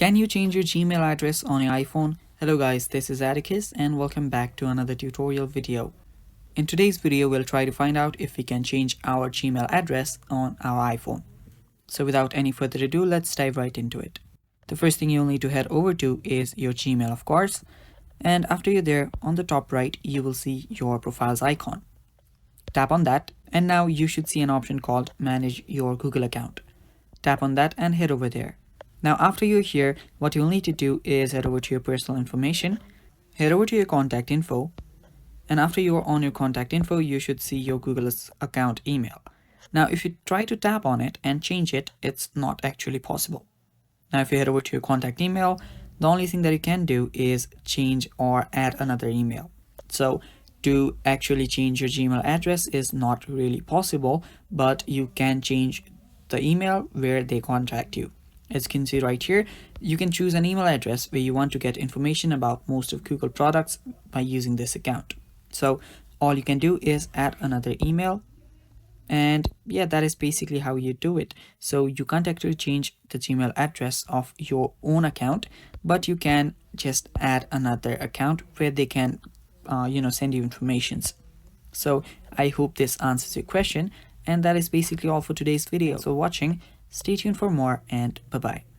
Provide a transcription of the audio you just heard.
Can you change your Gmail address on your iPhone? Hello guys, this is Atticus and welcome back to another tutorial video. In today's video, we'll try to find out if we can change our Gmail address on our iPhone. So without any further ado, let's dive right into it. The first thing you'll need to head over to is your Gmail, of course. And after you're there, on the top right, you will see your profile's icon. Tap on that and now you should see an option called Manage Your Google Account. Tap on that and head over there. Now after you're here, what you'll need to do is head over to your personal information, head over to your contact info, and after you're on your contact info, you should see your Google account email. Now if you try to tap on it and change it, it's not actually possible. Now if you head over to your contact email, the only thing that you can do is change or add another email. So to actually change your Gmail address is not really possible, but you can change the email where they contact you. As you can see right here, you can choose an email address where you want to get information about most of Google products by using this account. So all you can do is add another email, and yeah, that is basically how you do it. So you can't actually change the Gmail address of your own account, but you can just add another account where they can send you informations. So I hope this answers your question, and that is basically all for today's video. So watching, stay tuned for more, and bye bye.